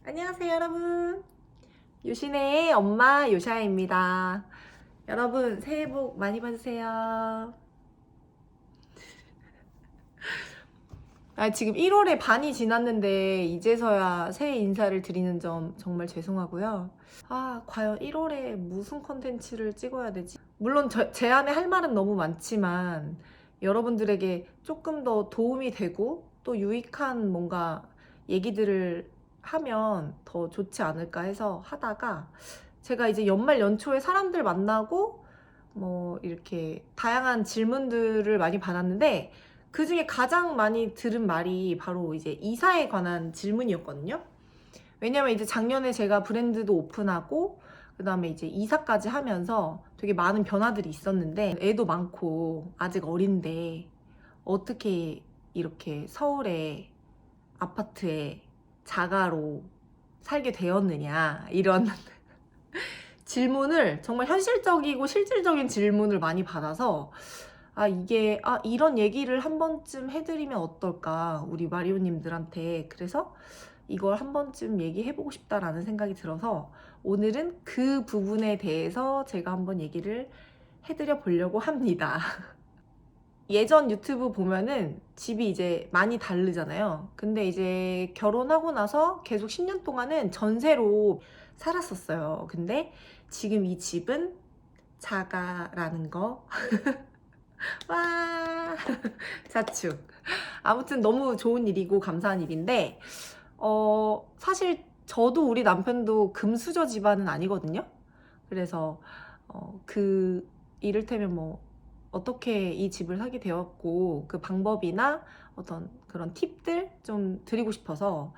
안녕하세요 여러분, 요신의 엄마 요샤입니다. 여러분 새해 복 많이 받으세요. 지금 1월에 반이 지났는데 이제서야 새해 인사를 드리는 점 정말 죄송하고요. 과연 1월에 무슨 컨텐츠를 찍어야 되지? 물론 제 안에 할 말은 너무 많지만 여러분들에게 조금 더 도움이 되고 또 유익한 뭔가 얘기들을 하면 더 좋지 않을까 해서 하다가, 제가 이제 연말 연초에 사람들 만나고 뭐 이렇게 다양한 질문들을 많이 받았는데 그 중에 가장 많이 들은 말이 바로 이제 이사에 관한 질문이었거든요. 왜냐면 이제 작년에 제가 브랜드도 오픈하고 그 다음에 이제 이사까지 하면서 되게 많은 변화들이 있었는데, 애도 많고 아직 어린데 어떻게 이렇게 서울에 아파트에 자가로 살게 되었느냐, 이런 질문을, 정말 현실적이고 실질적인 질문을 많이 받아서 이런 얘기를 한 번쯤 해드리면 어떨까, 우리 마리오님들한테. 그래서 이걸 한 번쯤 얘기해보고 싶다라는 생각이 들어서 오늘은 그 부분에 대해서 제가 한번 얘기를 해드려 보려고 합니다. 예전 유튜브 보면은 집이 이제 많이 다르잖아요. 근데 이제 결혼하고 나서 계속 10년 동안은 전세로 살았었어요. 근데 지금 이 집은 자가라는 거. 와, 자축. 아무튼 너무 좋은 일이고 감사한 일인데, 사실 저도 우리 남편도 금수저 집안은 아니거든요. 그래서 이를테면 뭐 어떻게 이 집을 사게 되었고 그 방법이나 어떤 그런 팁들 좀 드리고 싶어서,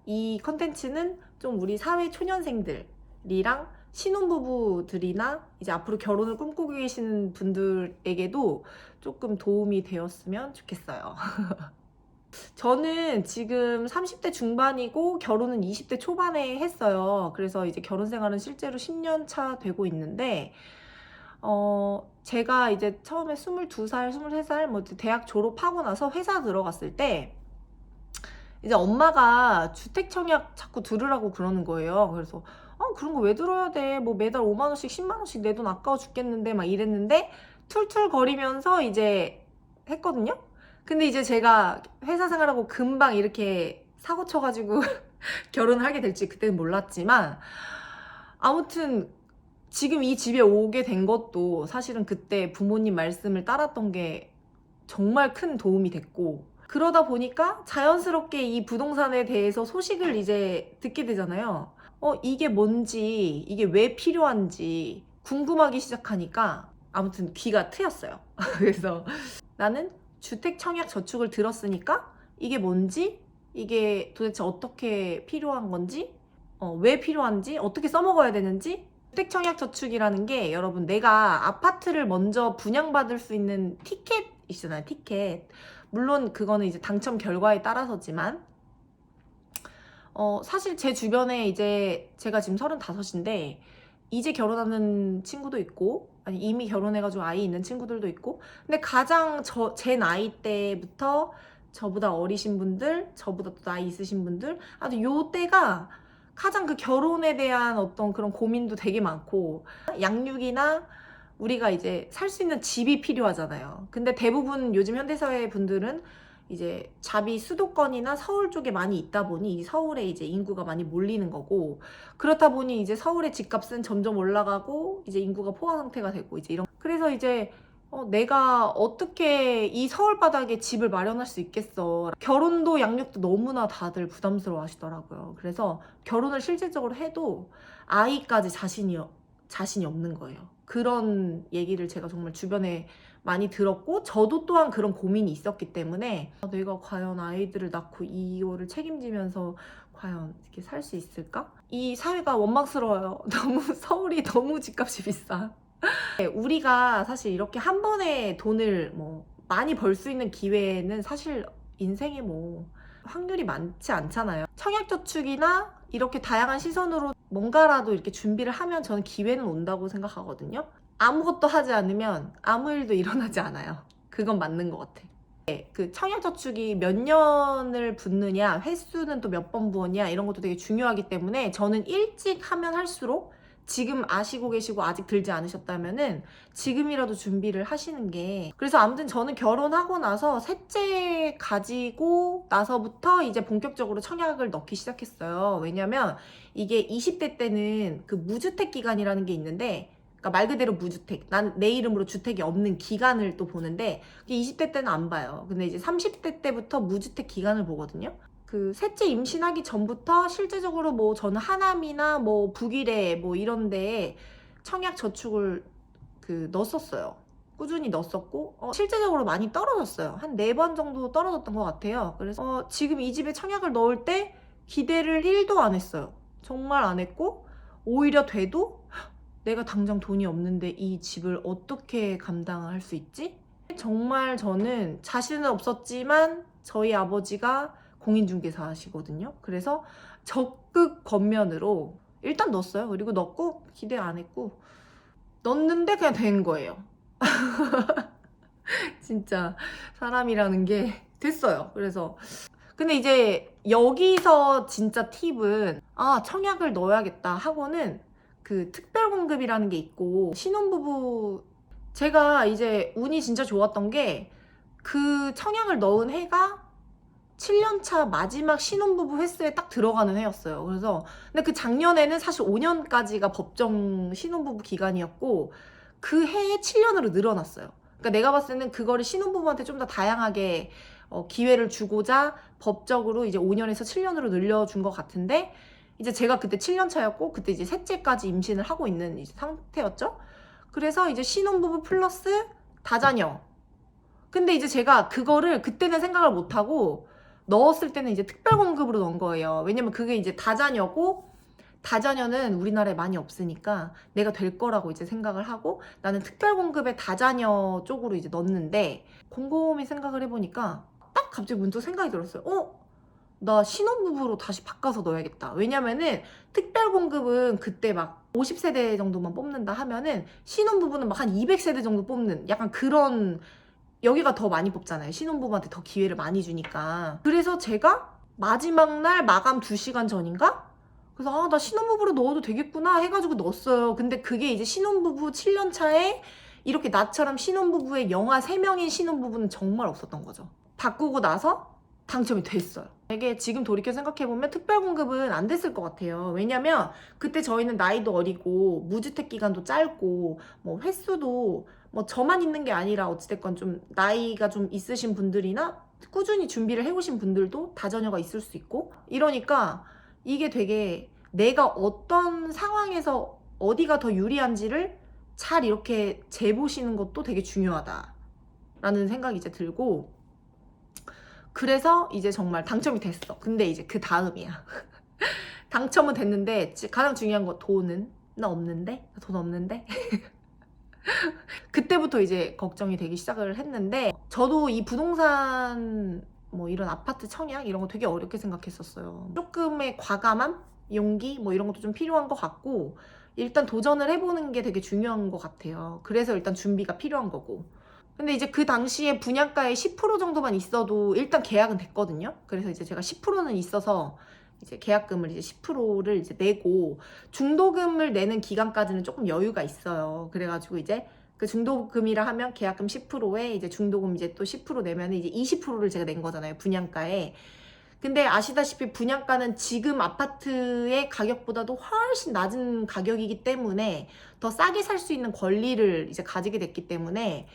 이 컨텐츠는 좀 우리 사회 초년생들이랑 신혼부부들이나 이제 앞으로 결혼을 꿈꾸고 계시는 분들에게도 조금 도움이 되었으면 좋겠어요. 저는 지금 30대 중반이고 결혼은 20대 초반에 했어요. 그래서 이제 결혼 생활은 실제로 10년 차 되고 있는데, 제가 이제 처음에 22살, 23살 뭐 대학 졸업하고 나서 회사 들어갔을 때 이제 엄마가 주택 청약 자꾸 들으라고 그러는 거예요. 그래서 그런 거 왜 들어야 돼? 뭐 매달 5만 원씩 10만 원씩 내 돈 아까워 죽겠는데 막 이랬는데, 툴툴거리면서 이제 했거든요. 근데 이제 제가 회사 생활하고 금방 이렇게 사고 쳐가지고 결혼을 하게 될지 그때는 몰랐지만, 아무튼 지금 이 집에 오게 된 것도 사실은 그때 부모님 말씀을 따랐던 게 정말 큰 도움이 됐고, 그러다 보니까 자연스럽게 이 부동산에 대해서 소식을 이제 듣게 되잖아요. 이게 뭔지, 이게 왜 필요한지 궁금하기 시작하니까 아무튼 귀가 트였어요. 그래서 나는 주택 청약 저축을 들었으니까 이게 뭔지, 이게 도대체 어떻게 필요한 건지, 왜 필요한지, 어떻게 써먹어야 되는지. 주택 청약 저축이라는 게, 여러분, 내가 아파트를 먼저 분양받을 수 있는 티켓 있잖아요, 티켓. 물론 그거는 이제 당첨 결과에 따라서지만, 사실 제 주변에 이제 제가 지금 35인데 이제 결혼하는 친구도 있고, 아니 이미 결혼해가지고 아이 있는 친구들도 있고, 근데 가장 제 나이 때부터 저보다 어리신 분들, 저보다 또 나이 있으신 분들, 아주 요 때가 가장 그 결혼에 대한 어떤 그런 고민도 되게 많고, 양육이나 우리가 이제 살 수 있는 집이 필요하잖아요. 근데 대부분 요즘 현대사회 분들은 이제 잡이 수도권이나 서울 쪽에 많이 있다 보니 이 서울에 이제 인구가 많이 몰리는 거고, 그렇다 보니 이제 서울의 집값은 점점 올라가고 이제 인구가 포화 상태가 되고 이제 이런. 그래서 이제 내가 어떻게 이 서울 바닥에 집을 마련할 수 있겠어. 결혼도 양육도 너무나 다들 부담스러워 하시더라고요. 그래서 결혼을 실질적으로 해도 아이까지 자신이 없는 거예요. 그런 얘기를 제가 정말 주변에 많이 들었고, 저도 또한 그런 고민이 있었기 때문에 내가 과연 아이들을 낳고 이거를 책임지면서 과연 이렇게 살 수 있을까? 이 사회가 원망스러워요. 서울이 너무 집값이 비싸. 우리가 사실 이렇게 한 번에 돈을 뭐 많이 벌 수 있는 기회는 사실 인생에 뭐 확률이 많지 않잖아요. 청약저축이나 이렇게 다양한 시선으로 뭔가라도 이렇게 준비를 하면 저는 기회는 온다고 생각하거든요. 아무것도 하지 않으면 아무 일도 일어나지 않아요. 그건 맞는 것 같아. 그 청약저축이 몇 년을 붓느냐, 횟수는 또 몇 번 부었냐 이런 것도 되게 중요하기 때문에 저는 일찍 하면 할수록 지금 아시고 계시고 아직 들지 않으셨다면은 지금이라도 준비를 하시는 게. 그래서 아무튼 저는 결혼하고 나서 셋째 가지고 나서부터 이제 본격적으로 청약을 넣기 시작했어요. 왜냐면 이게 20대 때는 그 무주택 기간이라는 게 있는데, 그러니까 말 그대로 무주택, 난 내 이름으로 주택이 없는 기간을 또 보는데 20대 때는 안 봐요. 근데 이제 30대 때부터 무주택 기간을 보거든요. 그 셋째 임신하기 전부터 실제적으로 뭐 저는 하남이나 뭐 북일에 뭐 이런 데에 청약 저축을 그 넣었었어요. 꾸준히 넣었었고 실제적으로 많이 떨어졌어요. 한 4번 정도 떨어졌던 것 같아요. 그래서 지금 이 집에 청약을 넣을 때 기대를 1도 안 했어요. 정말 안 했고, 오히려 돼도 내가 당장 돈이 없는데 이 집을 어떻게 감당할 수 있지? 정말 저는 자신은 없었지만 저희 아버지가 공인중개사 하시거든요. 그래서 적극 겉면으로 일단 넣었어요. 그리고 넣고 기대 안 했고 넣었는데 그냥 된 거예요. 진짜 사람이라는 게 됐어요. 그래서 근데 이제 여기서 진짜 팁은 청약을 넣어야겠다 하고는 그 특별공급이라는 게 있고, 신혼부부 제가 이제 운이 진짜 좋았던 게 그 청약을 넣은 해가 7년차 마지막 신혼부부 횟수에 딱 들어가는 해였어요. 그래서 근데 그 작년에는 사실 5년까지가 법정 신혼부부 기간이었고 그 해에 7년으로 늘어났어요. 그러니까 내가 봤을 때는 그거를 신혼부부한테 좀 더 다양하게 기회를 주고자 법적으로 이제 5년에서 7년으로 늘려준 것 같은데, 이제 제가 그때 7년 차였고 그때 이제 셋째까지 임신을 하고 있는 이제 상태였죠. 그래서 이제 신혼부부 플러스 다자녀. 근데 이제 제가 그거를 그때는 생각을 못하고 넣었을 때는 이제 특별공급으로 넣은 거예요. 왜냐면 그게 이제 다자녀고, 다자녀는 우리나라에 많이 없으니까 내가 될 거라고 이제 생각을 하고 나는 특별공급의 다자녀 쪽으로 이제 넣었는데, 곰곰이 생각을 해보니까 딱 갑자기 문득 생각이 들었어요. 나 신혼부부로 다시 바꿔서 넣어야겠다. 왜냐면은 특별공급은 그때 막 50세대 정도만 뽑는다 하면은 신혼부부는 막 한 200세대 정도 뽑는 약간 그런, 여기가 더 많이 뽑잖아요. 신혼부부한테 더 기회를 많이 주니까. 그래서 제가 마지막 날 마감 2시간 전인가? 그래서 나 신혼부부로 넣어도 되겠구나 해가지고 넣었어요. 근데 그게 이제 신혼부부 7년 차에 이렇게 나처럼 신혼부부의 영하 3명인 신혼부부는 정말 없었던 거죠. 바꾸고 나서 당첨이 됐어요. 이게 지금 돌이켜 생각해보면 특별공급은 안 됐을 것 같아요. 왜냐면 그때 저희는 나이도 어리고 무주택 기간도 짧고 뭐 횟수도 뭐 저만 있는 게 아니라 어찌됐건 좀 나이가 좀 있으신 분들이나 꾸준히 준비를 해오신 분들도 다자녀가 있을 수 있고 이러니까 이게 되게 내가 어떤 상황에서 어디가 더 유리한지를 잘 이렇게 재보시는 것도 되게 중요하다라는 생각이 이제 들고, 그래서 이제 정말 당첨이 됐어. 근데 이제 그 다음이야. 당첨은 됐는데 가장 중요한 거 돈은 나 없는데? 돈 없는데? 그때부터 이제 걱정이 되기 시작을 했는데, 저도 이 부동산 뭐 이런 아파트 청약 이런 거 되게 어렵게 생각했었어요. 조금의 과감함, 용기 뭐 이런 것도 좀 필요한 것 같고 일단 도전을 해보는 게 되게 중요한 것 같아요. 그래서 일단 준비가 필요한 거고. 근데 이제 그 당시에 분양가의 10% 정도만 있어도 일단 계약은 됐거든요. 그래서 이제 제가 10%는 있어서 이제 계약금을 이제 10%를 이제 내고 중도금을 내는 기간까지는 조금 여유가 있어요. 그래가지고 이제 그 중도금이라 하면 계약금 10%에 이제 중도금 이제 또 10% 내면 이제 20%를 제가 낸 거잖아요. 분양가에. 근데 아시다시피 분양가는 지금 아파트의 가격보다도 훨씬 낮은 가격이기 때문에 더 싸게 살 수 있는 권리를 이제 가지게 됐기 때문에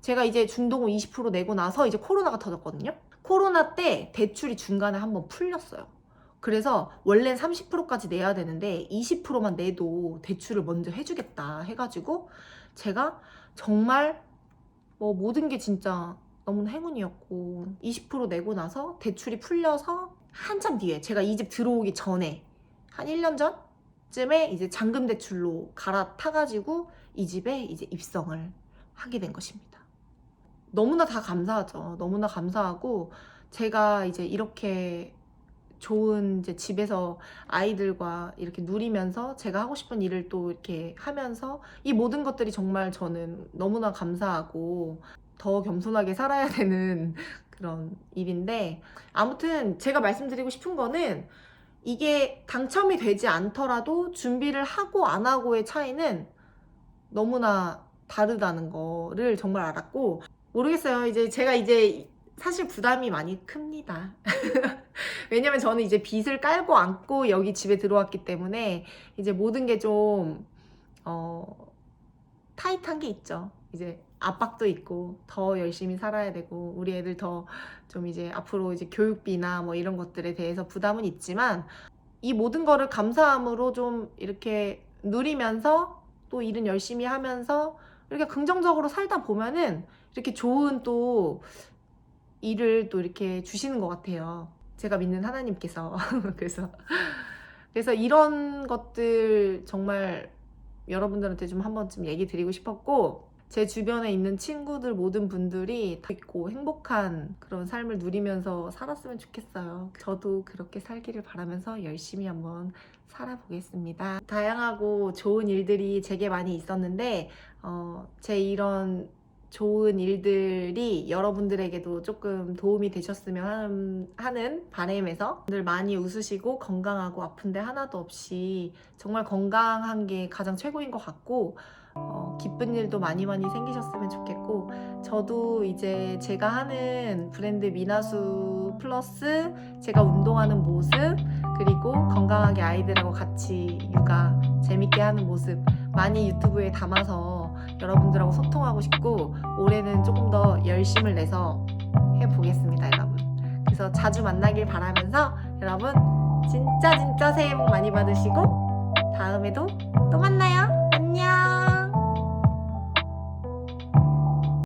제가 이제 중도금 20% 내고 나서 이제 코로나가 터졌거든요. 코로나 때 대출이 중간에 한번 풀렸어요. 그래서 원래는 30%까지 내야 되는데 20%만 내도 대출을 먼저 해주겠다 해가지고 제가 정말 뭐 모든 게 진짜 너무 행운이었고 20% 내고 나서 대출이 풀려서 한참 뒤에 제가 이 집 들어오기 전에 한 1년 전쯤에 이제 잔금 대출로 갈아타가지고 이 집에 이제 입성을 하게 된 것입니다. 너무나 다 감사하죠. 너무나 감사하고 제가 이제 이렇게 좋은 이제 집에서 아이들과 이렇게 누리면서 제가 하고 싶은 일을 또 이렇게 하면서 이 모든 것들이 정말 저는 너무나 감사하고, 더 겸손하게 살아야 되는 그런 일인데, 아무튼 제가 말씀드리고 싶은 거는 이게 당첨이 되지 않더라도 준비를 하고 안 하고의 차이는 너무나 다르다는 거를 정말 알았고, 모르겠어요. 이제 제가 이제 사실 부담이 많이 큽니다. 왜냐면 저는 이제 빚을 깔고 안고 여기 집에 들어왔기 때문에 이제 모든 게 좀 타이트한 게 있죠. 이제 압박도 있고 더 열심히 살아야 되고 우리 애들 더 좀 이제 앞으로 이제 교육비나 뭐 이런 것들에 대해서 부담은 있지만, 이 모든 거를 감사함으로 좀 이렇게 누리면서 또 일은 열심히 하면서 이렇게 긍정적으로 살다 보면은 이렇게 좋은 또 일을 또 이렇게 주시는 것 같아요. 제가 믿는 하나님께서. 그래서 이런 것들 정말 여러분들한테 좀 한 번쯤 얘기 드리고 싶었고, 제 주변에 있는 친구들 모든 분들이 다 있고 행복한 그런 삶을 누리면서 살았으면 좋겠어요. 저도 그렇게 살기를 바라면서 열심히 한번 살아보겠습니다. 다양하고 좋은 일들이 제게 많이 있었는데 제 이런 좋은 일들이 여러분들에게도 조금 도움이 되셨으면 하는 바람에서 늘 많이 웃으시고 건강하고 아픈데 하나도 없이 정말 건강한 게 가장 최고인 것 같고, 기쁜 일도 많이 생기셨으면 좋겠고, 저도 이제 제가 하는 브랜드 미나수 플러스 제가 운동하는 모습, 그리고 건강하게 아이들하고 같이 육아 재밌게 하는 모습 많이 유튜브에 담아서 여러분들하고 소통하고 싶고, 올해는 조금 더 열심을 내서 해보겠습니다, 여러분. 그래서 자주 만나길 바라면서 여러분 진짜 새해 복 많이 받으시고 다음에도 또 만나요. 안녕.